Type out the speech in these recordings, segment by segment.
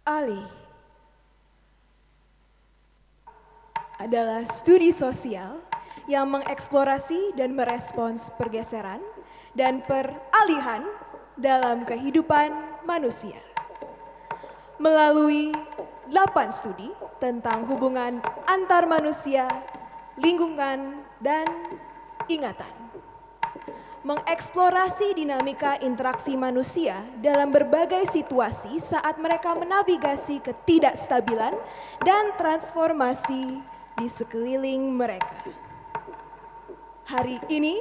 ALI adalah studi sosial yang mengeksplorasi dan merespons pergeseran dan peralihan dalam kehidupan manusia. Melalui 8 studi tentang hubungan antar manusia, lingkungan, dan ingatan. Mengeksplorasi dinamika interaksi manusia dalam berbagai situasi saat mereka menavigasi ketidakstabilan dan transformasi di sekeliling mereka. Hari ini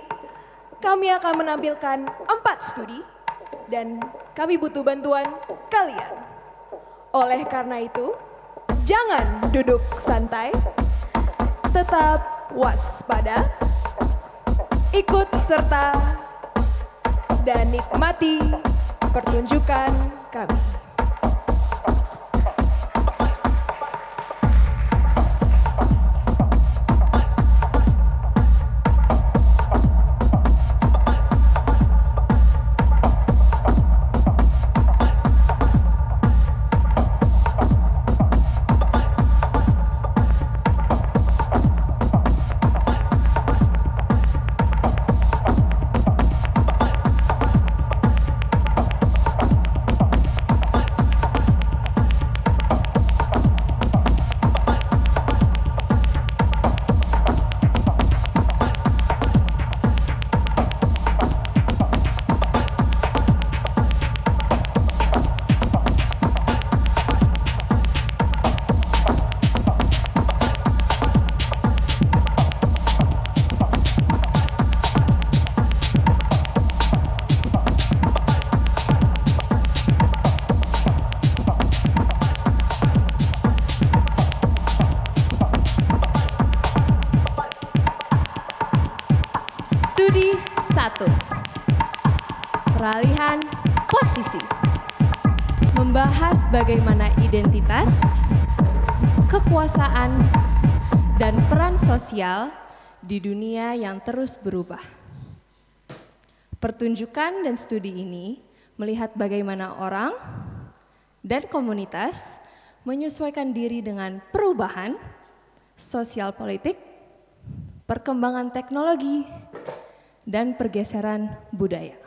kami akan menampilkan 4 studi dan kami butuh bantuan kalian. Oleh karena itu, jangan duduk santai, tetap waspada, ikut serta dan nikmati pertunjukan kami. Studi 1. Peralihan posisi. Membahas bagaimana identitas, kekuasaan, dan peran sosial di dunia yang terus berubah. Pertunjukan dan studi ini melihat bagaimana orang dan komunitas menyesuaikan diri dengan perubahan sosial politik, perkembangan teknologi, dan pergeseran budaya.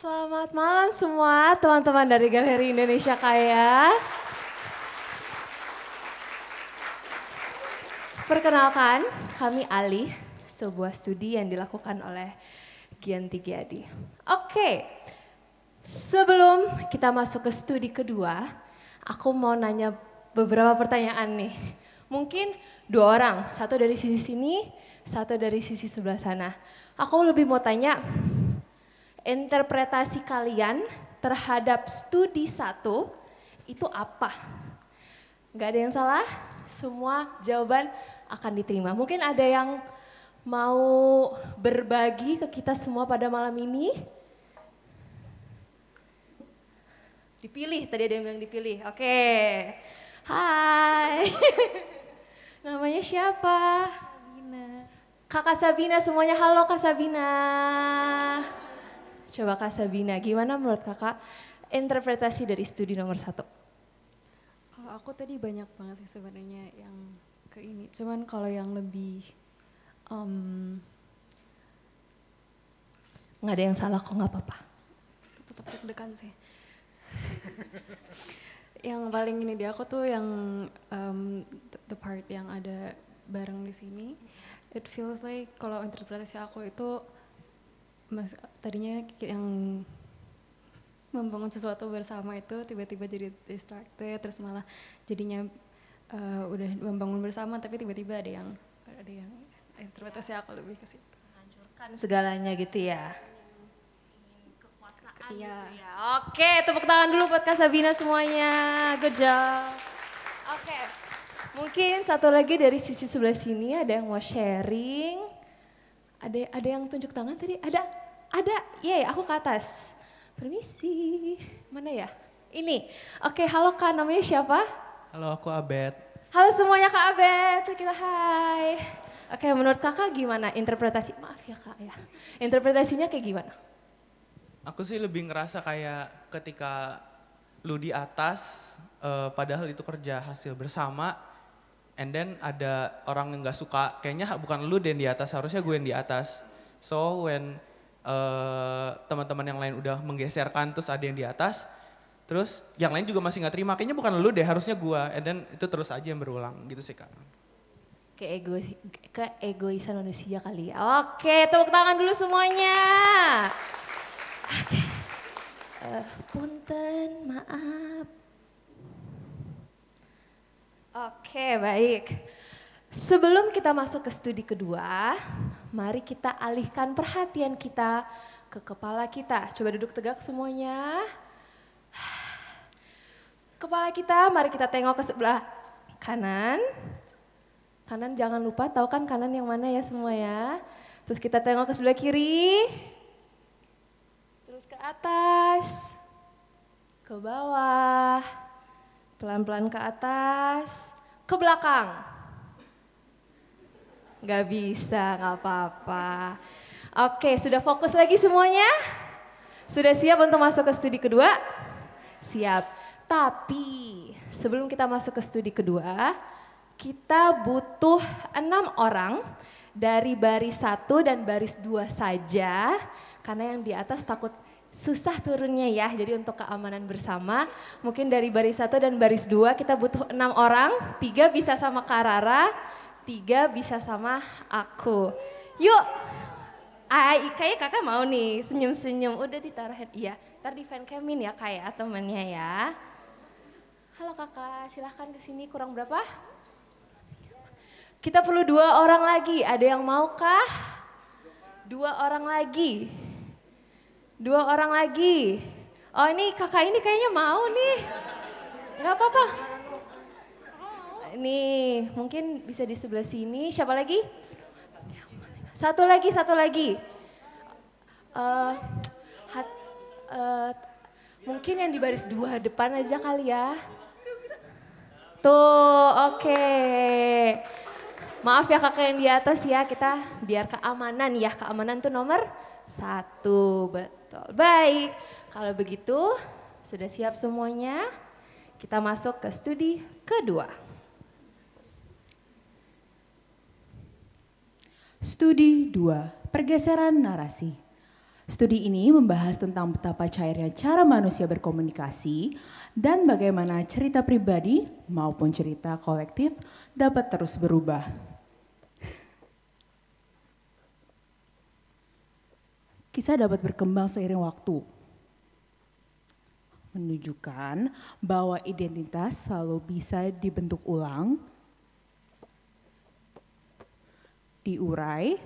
Selamat malam semua teman-teman dari Galeri Indonesia Kaya. Perkenalkan, kami Ali, sebuah studi yang dilakukan oleh Gianti Giadi. Oke, sebelum kita masuk ke studi kedua, aku mau nanya beberapa pertanyaan nih. Mungkin 2 orang, satu dari sisi sini, satu dari sisi sebelah sana. Aku lebih mau tanya, interpretasi kalian terhadap studi 1 itu apa? Gak ada yang salah, semua jawaban akan diterima. Mungkin ada yang mau berbagi ke kita semua pada malam ini? Dipilih, tadi ada yang bilang dipilih. Oke, hai. Namanya siapa? Sabina. Kakak Sabina semuanya, halo Kak Sabina. Coba Kak Sabina, gimana menurut kakak interpretasi dari studi nomor 1? Kalau aku tadi banyak banget sih sebenarnya yang ke ini. Cuman kalau yang lebih Nggak ada yang salah kok, nggak apa-apa. tetap deg-degan sih. Yang paling ini di aku tuh yang the part yang ada bareng di sini. It feels like kalau interpretasi aku itu tadinya yang membangun sesuatu bersama itu tiba-tiba jadi distracted, terus malah jadinya udah membangun bersama tapi tiba-tiba ada yang interpretasi aku lebih ke situ. Menghancurkan segalanya gitu ya. Ingin kekuasaan Iya. gitu ya. Oke, tepuk tangan dulu buat Kak Sabina semuanya. Good job. Oke. Mungkin satu lagi dari sisi sebelah sini ada yang mau sharing. Ada yang tunjuk tangan tadi? Ada. Yeay, aku ke atas. Permisi. Mana ya? Ini. Oke, halo Kak, namanya siapa? Halo, aku Abed. Halo semuanya Kak Abed, kita hai. Oke, menurut kakak gimana interpretasi? Maaf ya Kak ya. Interpretasinya kayak gimana? Aku sih lebih ngerasa kayak ketika lu di atas, padahal itu kerja hasil bersama, and then ada orang yang gak suka, kayaknya bukan lu deh yang di atas, harusnya gue yang di atas. So when teman-teman yang lain udah menggeserkan, terus ada yang di atas, terus yang lain juga masih gak terima, kayaknya bukan lu deh, harusnya gue, and then itu terus aja yang berulang gitu sih Kak. Keegoisan manusia kali ya. Oke, tepuk tangan dulu semuanya. Oke. Punten, maaf. Oke, baik. Sebelum kita masuk ke studi kedua, mari kita alihkan perhatian kita ke kepala kita. Coba duduk tegak semuanya. Kepala kita, mari kita tengok ke sebelah kanan. Kanan jangan lupa, tahu kan kanan yang mana ya semua ya. Terus kita tengok ke sebelah kiri. Terus ke atas. Ke bawah. Pelan-pelan ke atas. Ke belakang. Gak bisa, gak apa-apa. Oke, sudah fokus lagi semuanya? Sudah siap untuk masuk ke studi kedua? Siap. Tapi sebelum kita masuk ke studi kedua, kita butuh 6 orang dari baris 1 dan baris 2 saja. Karena yang di atas takut susah turunnya ya. Jadi untuk keamanan bersama, mungkin dari baris 1 dan baris 2 kita butuh 6 orang. 3 bisa sama Kak Rara, 3 bisa sama aku. Yuk, kayaknya kakak mau nih senyum-senyum. Udah ditaruh head, iya. Ntar di fancamin ya kayak temennya ya. Halo kakak, silahkan kesini, kurang berapa? Kita perlu 2 orang lagi, ada yang mau kah? 2 orang lagi. 2 orang lagi. Oh ini kakak ini kayaknya mau nih. Gak apa-apa. Nih mungkin bisa di sebelah sini, siapa lagi? Satu lagi. Mungkin yang di baris 2 depan aja kali ya. Tuh, oke. Maaf ya kakak yang di atas ya, kita biar keamanan ya. Keamanan tuh nomor 1, betul. Baik, kalau begitu sudah siap semuanya. Kita masuk ke studi kedua. Studi 2, pergeseran narasi. Studi ini membahas tentang betapa cairnya cara manusia berkomunikasi dan bagaimana cerita pribadi maupun cerita kolektif dapat terus berubah. Kisah dapat berkembang seiring waktu, menunjukkan bahwa identitas selalu bisa dibentuk ulang, diurai,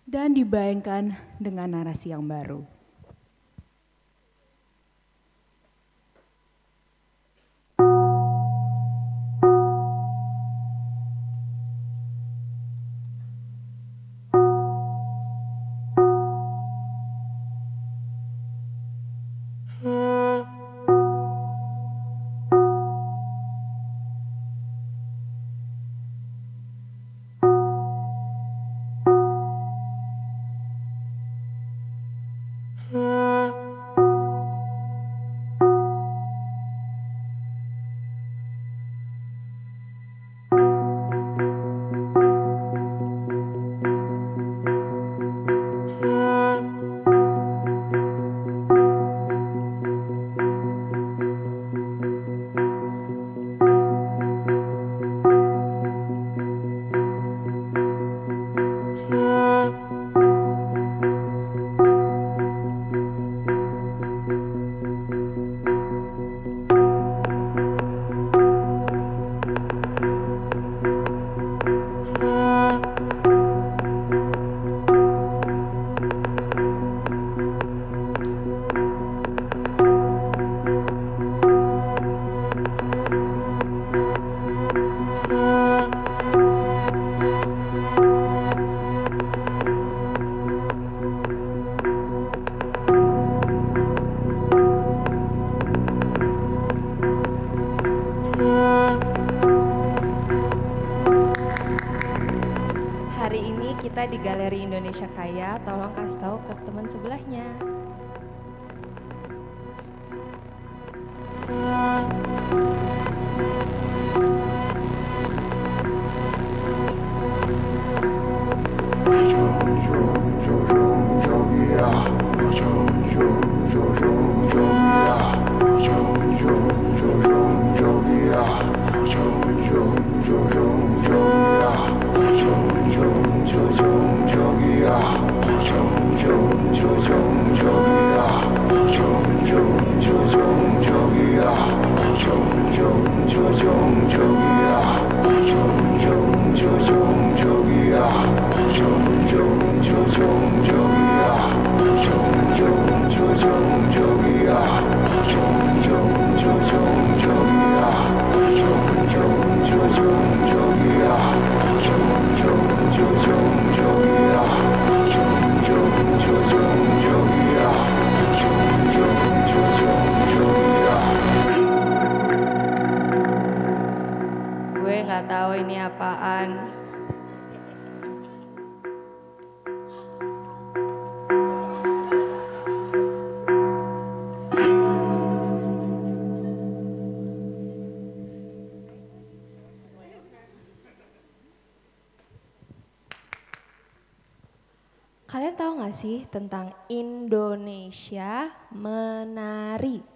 dan dibayangkan dengan narasi yang baru. Hari ini kita di Galeri Indonesia Kaya, tolong kasih tahu ke teman sebelahnya. Gue nggak tahu ini apaan. Kalian tahu nggak sih tentang Indonesia Menari?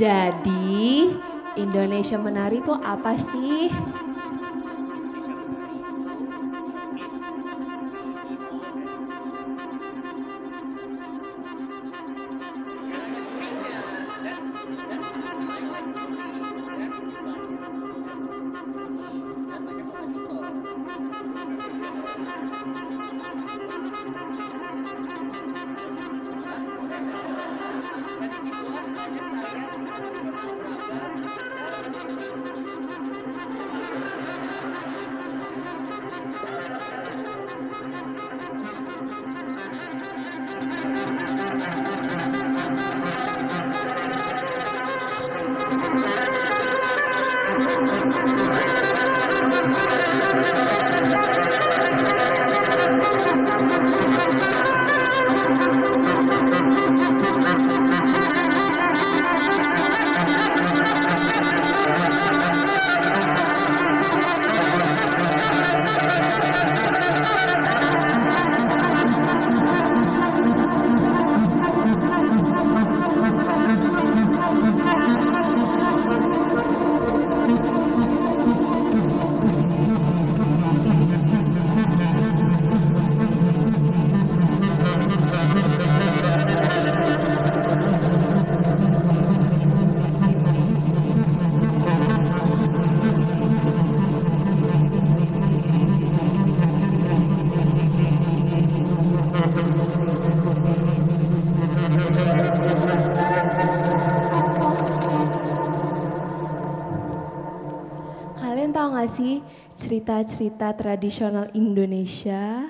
Jadi, Indonesia Menari itu apa sih? Kalian tahu gak sih cerita-cerita tradisional Indonesia?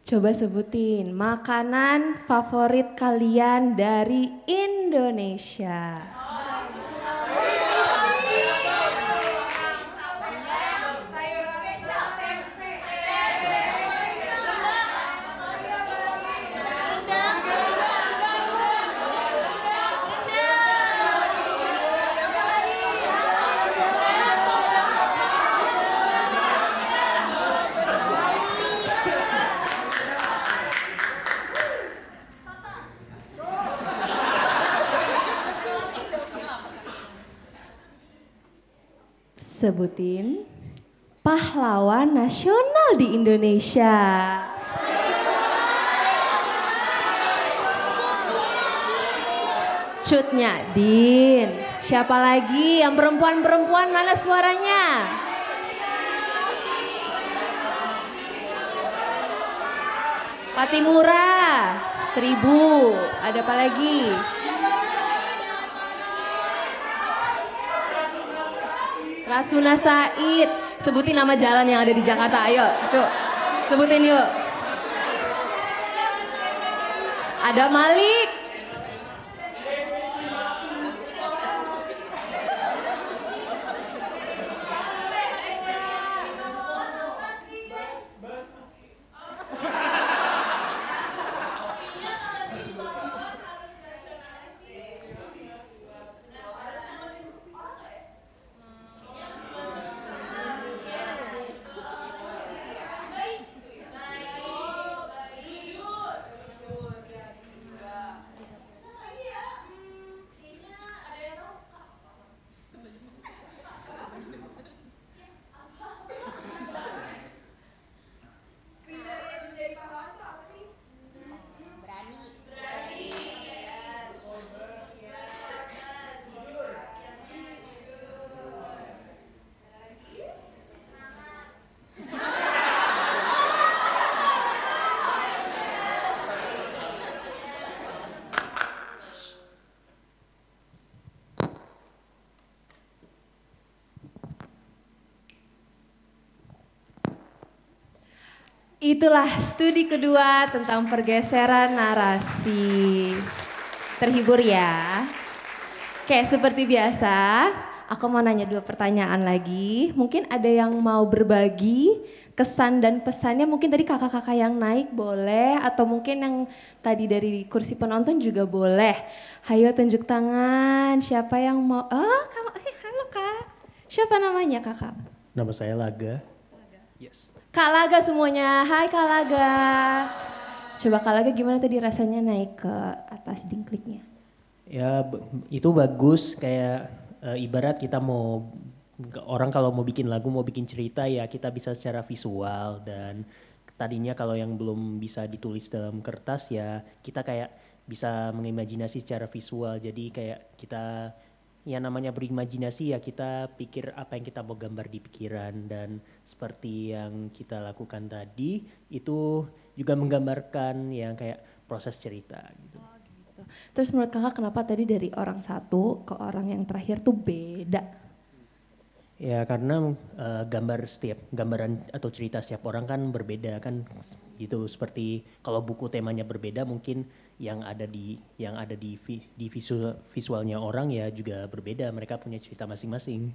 Coba sebutin makanan favorit kalian dari Indonesia. Sebutin pahlawan nasional di Indonesia. Cut Nyadin. Siapa lagi yang perempuan-perempuan, mana suaranya? Patimura, 1000. Ada apa lagi? Rasuna Said. Sebutin nama jalan yang ada di Jakarta, ayo. Sebutin yuk. Ada Malik. Itulah studi kedua tentang pergeseran narasi. Terhibur ya? Oke, seperti biasa, aku mau nanya 2 pertanyaan lagi. Mungkin ada yang mau berbagi kesan dan pesannya, mungkin tadi kakak-kakak yang naik boleh, atau mungkin yang tadi dari kursi penonton juga boleh. Hayo tunjuk tangan, siapa yang mau, halo kak. Siapa namanya kakak? Nama saya Laga. Yes. Kak Laga semuanya, hai Kak Laga. Coba Kak Laga gimana tadi rasanya naik ke atas dingkliknya? Ya itu bagus kayak ibarat kita mau orang kalau mau bikin lagu mau bikin cerita ya kita bisa secara visual dan tadinya kalau yang belum bisa ditulis dalam kertas ya kita kayak bisa mengimajinasi secara visual jadi kayak kita ya namanya berimajinasi ya kita pikir apa yang kita mau gambar di pikiran dan seperti yang kita lakukan tadi itu juga menggambarkan yang kayak proses cerita gitu. Terus menurut kakak kenapa tadi dari orang satu ke orang yang terakhir tuh beda? Ya karena gambaran atau cerita setiap orang kan berbeda kan gitu seperti kalau buku temanya berbeda mungkin yang ada di visualnya orang ya juga berbeda mereka punya cerita masing-masing.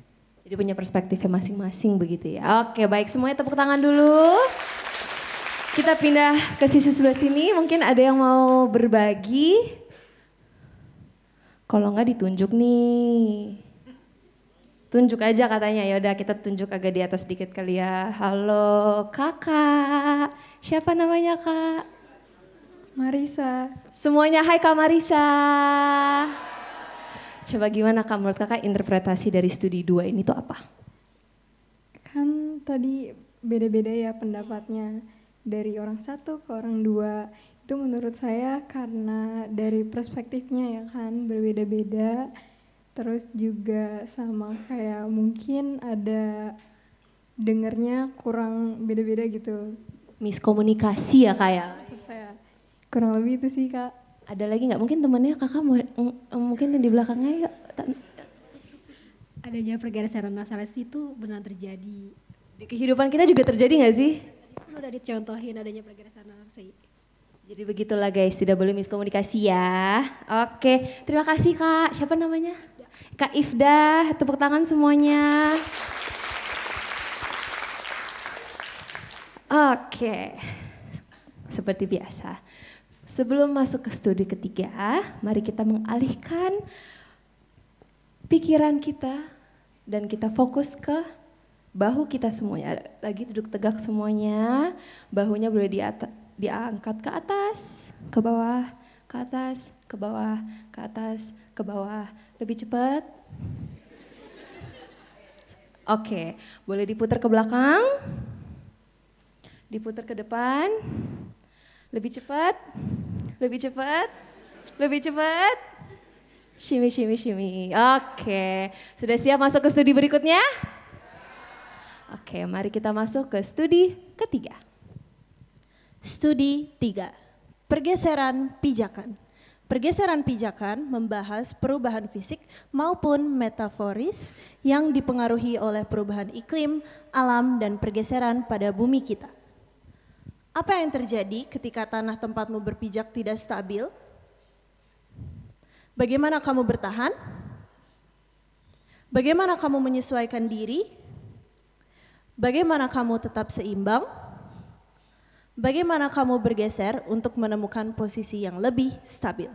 Jadi punya perspektifnya masing-masing begitu ya. Oke baik semuanya tepuk tangan dulu. Kita pindah ke sisi sebelah sini mungkin ada yang mau berbagi. Kalau nggak ditunjuk nih. Tunjuk aja katanya, yaudah kita tunjuk agak di atas dikit kali ya. Halo kakak, siapa namanya kak? Marisa. Semuanya hai Kak Marisa. Coba gimana Kak menurut kakak interpretasi dari studi 2 ini tuh apa? Kan tadi beda-beda ya pendapatnya dari orang satu ke orang 2. Itu menurut saya karena dari perspektifnya ya kan berbeda-beda. Terus juga sama kayak mungkin ada dengernya kurang beda-beda gitu. Miskomunikasi ya kak ya? Maksud saya kurang lebih itu sih kak. Ada lagi nggak? Mungkin temennya kakak mungkin di belakangnya yuk. Adanya pergeseran narasi itu benar terjadi. Di kehidupan kita juga terjadi nggak sih? Itu udah dicontohin adanya pergeseran narasi. Jadi begitulah guys, tidak boleh miskomunikasi ya. Oke, terima kasih kak. Siapa namanya? Kak Ifdah, tepuk tangan semuanya. Oke, seperti biasa. Sebelum masuk ke studi ketiga, mari kita mengalihkan pikiran kita dan kita fokus ke bahu kita semuanya. Lagi duduk tegak semuanya, bahunya boleh diangkat ke atas, ke bawah, ke atas, ke bawah, ke atas, ke bawah. Lebih cepat. Oke, boleh diputar ke belakang, diputar ke depan. Lebih cepat, lebih cepat, lebih cepat. Shimmy, shimmy, shimmy. Oke, sudah siap masuk ke studi berikutnya? Oke, mari kita masuk ke studi ketiga. Studi 3. Pergeseran pijakan. Pergeseran pijakan membahas perubahan fisik maupun metaforis yang dipengaruhi oleh perubahan iklim, alam, dan pergeseran pada bumi kita. Apa yang terjadi ketika tanah tempatmu berpijak tidak stabil? Bagaimana kamu bertahan? Bagaimana kamu menyesuaikan diri? Bagaimana kamu tetap seimbang? Bagaimana kamu bergeser untuk menemukan posisi yang lebih stabil?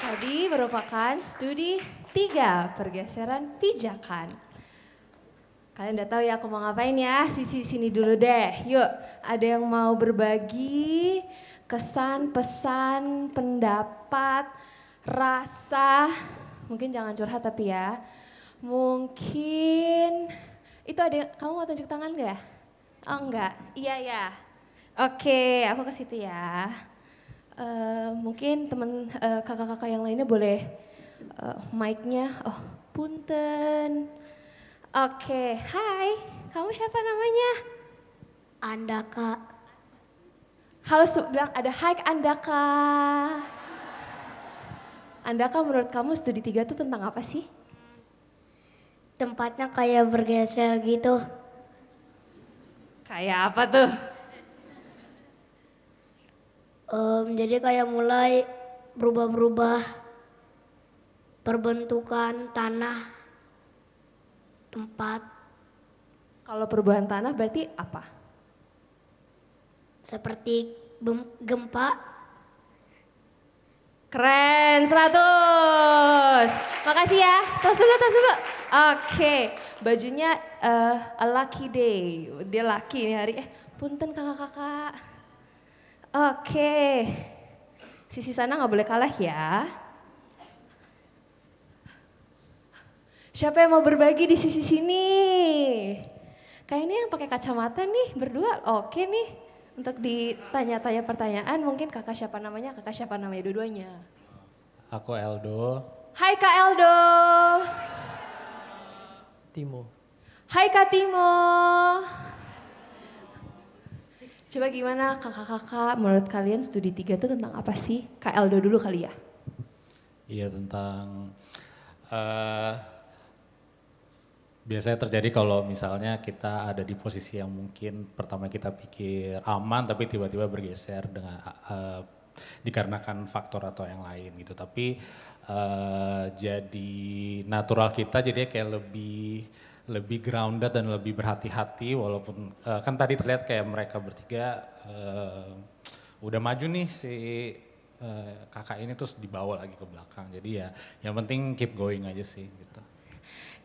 Tadi merupakan studi 3 pergeseran pijakan. Kalian udah tahu ya aku mau ngapain ya? Sini dulu deh. Yuk, ada yang mau berbagi kesan, pesan, pendapat, rasa. Mungkin jangan curhat tapi ya. Mungkin itu ada yang, kamu mau tunjuk tangan nggak? Oh enggak, iya ya. Oke, aku ke situ ya. Mungkin teman kakak-kakak yang lainnya boleh mic-nya. Oh, punten. Oke, hai. Kamu siapa namanya? Andaka. Halo, bilang ada hai Andaka. Andaka, menurut kamu studi 3 itu tentang apa sih? Tempatnya kayak bergeser gitu. Kayak apa tuh? Jadi kayak mulai berubah-berubah perbentukan tanah, tempat. Kalau perubahan tanah berarti apa? Seperti gempa. Keren, 100. Makasih ya, tos dulu. Oke, bajunya a lucky day. Dia lucky nih hari. Punten kakak-kakak. Oke, sisi sana nggak boleh kalah ya. Siapa yang mau berbagi di sisi sini? Kayaknya yang pakai kacamata nih berdua oke nih. Untuk ditanya-tanya pertanyaan mungkin kakak siapa namanya dua-duanya. Aku Eldo. Hai Kak Eldo. Timo. Hai Kak Timo. Coba gimana kakak-kakak, menurut kalian studi 3 itu tentang apa sih? Kak Eldo dulu kali ya. Iya, tentang biasanya terjadi kalau misalnya kita ada di posisi yang mungkin pertama kita pikir aman tapi tiba-tiba bergeser dengan dikarenakan faktor atau yang lain gitu. Tapi jadi natural kita jadi kayak lebih grounded dan lebih berhati-hati walaupun kan tadi terlihat kayak mereka bertiga udah maju nih si kakak ini terus dibawa lagi ke belakang. Jadi ya yang penting keep going aja sih gitu.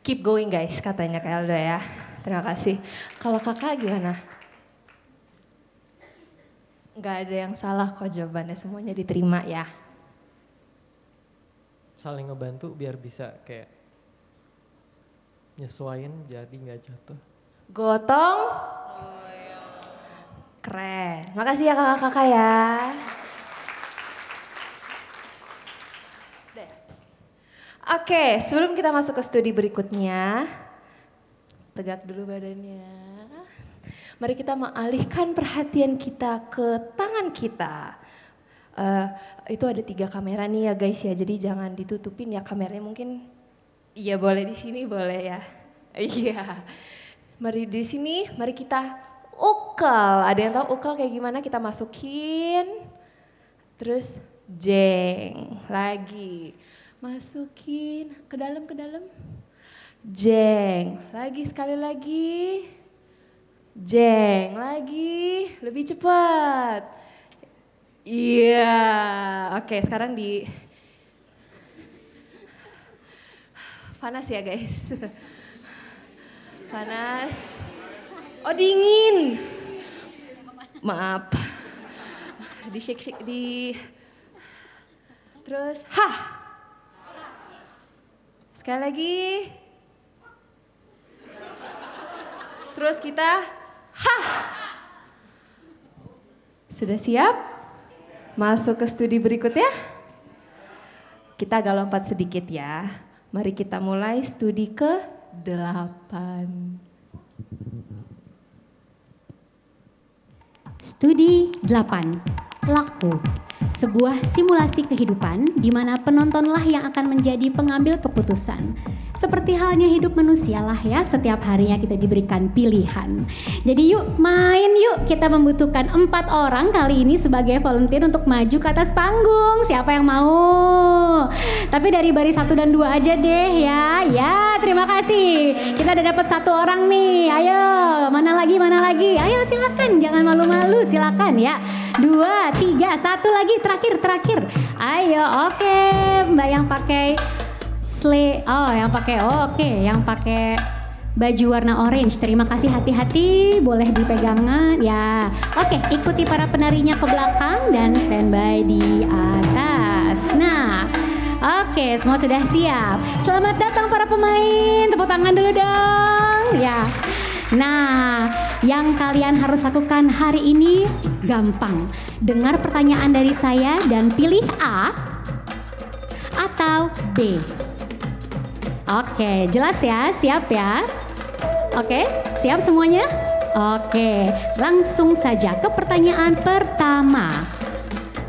Keep going guys katanya Kak Eldo ya. Terima kasih. Kalau kakak gimana? Gak ada yang salah kok jawabannya, semuanya diterima ya. Saling ngebantu biar bisa kayak nyesuain jadi nggak jatuh. Gotong. Keren. Makasih ya kakak-kakak ya. Oke, sebelum kita masuk ke studi berikutnya, tegak dulu badannya. Mari kita mengalihkan perhatian kita ke tangan kita. Itu ada 3 kamera nih ya guys ya, jadi jangan ditutupin ya kameranya mungkin. Iya boleh di sini boleh ya. Iya. Mari di sini, mari kita ukel. Ada yang tahu ukel kayak gimana? Kita masukin, terus jeng lagi. Masukin ke dalam, jeng, lagi sekali lagi, jeng, lagi, lebih cepat. Iya, oke sekarang di panas ya guys, panas. Oh dingin, maaf, di shake di, terus, hah. Sekali lagi. Terus kita, hah. Sudah siap? Masuk ke studi berikutnya? Kita agak lompat sedikit ya. Mari kita mulai studi ke-8. Studi 8. Laku. Sebuah simulasi kehidupan di mana penontonlah yang akan menjadi pengambil keputusan. Seperti halnya hidup manusia lah ya, setiap harinya kita diberikan pilihan. Jadi yuk main yuk, kita membutuhkan 4 orang kali ini sebagai volunteer untuk maju ke atas panggung. Siapa yang mau? Tapi dari baris 1 dan 2 aja deh ya. Ya terima kasih, kita udah dapat 1 orang nih. Ayo mana lagi? Ayo silakan, jangan malu-malu, silakan ya. 2, 3, 1 lagi terakhir. Ayo oke, Mbak yang pakai yang pakai baju warna orange. Terima kasih, hati-hati, boleh dipegangan ya. Oke, ikuti para penarinya ke belakang dan standby di atas. Nah, oke, semua sudah siap. Selamat datang para pemain. Tepuk tangan dulu dong. Ya. Nah, yang kalian harus lakukan hari ini gampang. Dengar pertanyaan dari saya dan pilih A atau B. Oke, jelas ya? Siap ya? Oke, siap semuanya? Oke, langsung saja ke pertanyaan pertama.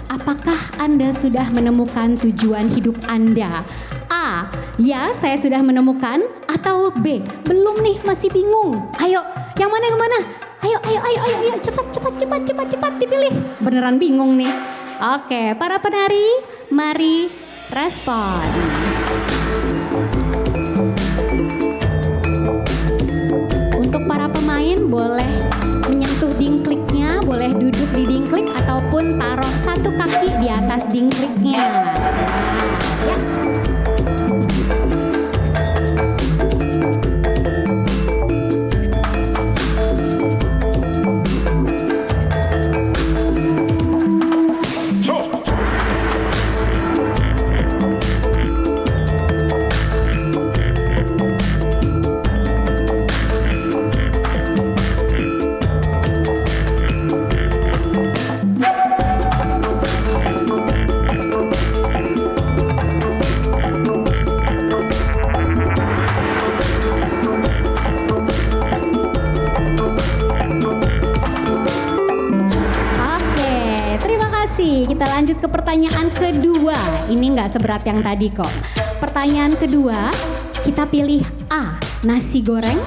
Apakah Anda sudah menemukan tujuan hidup Anda? A, ya saya sudah menemukan. Atau B, belum nih, masih bingung. Ayo, yang mana? Ayo, cepat dipilih. Beneran bingung nih. Oke, para penari, mari respon. Untuk para pemain boleh menyentuh dingkliknya, boleh duduk di dingklik ataupun taruh 1 kaki di atas dingkliknya. Ya. kasih. Kita lanjut ke pertanyaan kedua. Ini nggak seberat yang tadi kok. Pertanyaan kedua, kita pilih A, nasi goreng,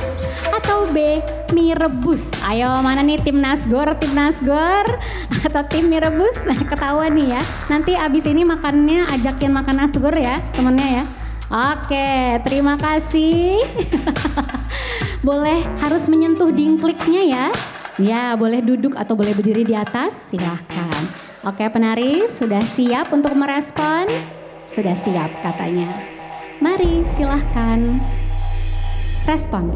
atau B, mie rebus. Ayo, mana nih tim Nasgor atau tim mie rebus? Nah, ketahuan nih ya. Nanti abis ini makannya ajakin makan Nasgor ya, temennya ya. Oke, terima kasih. Boleh harus menyentuh dingkliknya ya. Ya, boleh duduk atau boleh berdiri di atas, silahkan. Oke, penari sudah siap untuk merespon? Sudah siap katanya. Mari, silahkan respon.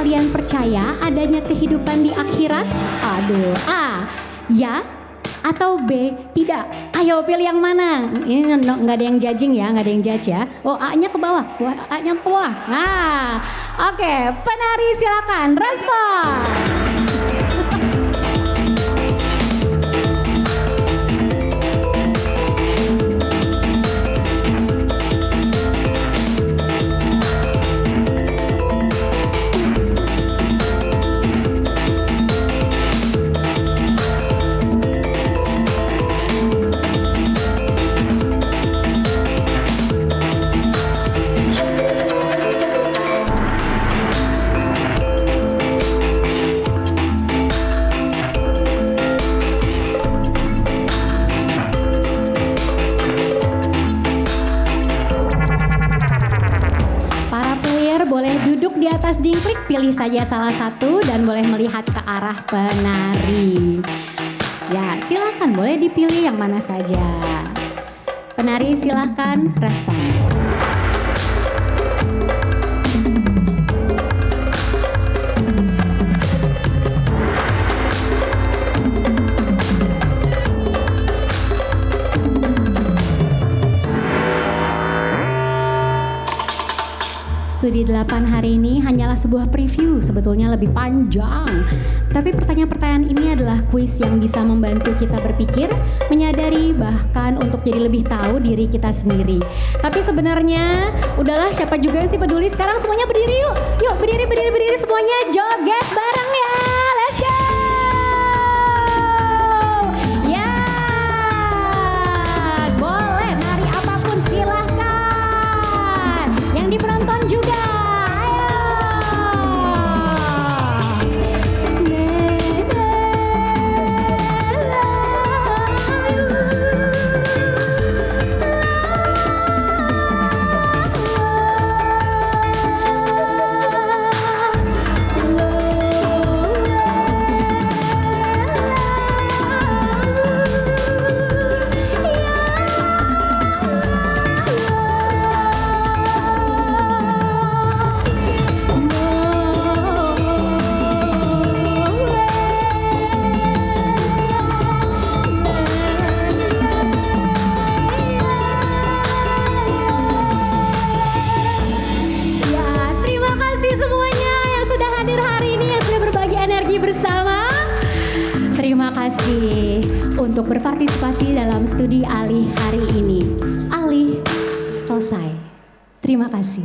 Kalian percaya adanya kehidupan di akhirat? Aduh, A, ya atau B, tidak? Ayo pilih yang mana? Ini nggak ada yang judging ya, nggak ada yang judge ya. Oh, A-nya ke bawah, A-nya ke bawah. Nah, oke, penari silakan respon. Di atas dingklik, pilih saja salah satu dan boleh melihat ke arah penari. Ya, silakan boleh dipilih yang mana saja. Penari silakan respon. Studi 8 hari ini hanyalah sebuah preview, sebetulnya lebih panjang. Tapi pertanyaan-pertanyaan ini adalah kuis yang bisa membantu kita berpikir, menyadari, bahkan untuk jadi lebih tahu diri kita sendiri. Tapi sebenarnya, udahlah siapa juga yang sih peduli. Sekarang semuanya berdiri yuk. Yuk berdiri semuanya, joget bareng ya. Let's go! Yes! Boleh nari apapun silahkan. Yang di penonton juga. Untuk berpartisipasi dalam studi Alih hari ini. Alih selesai. Terima kasih.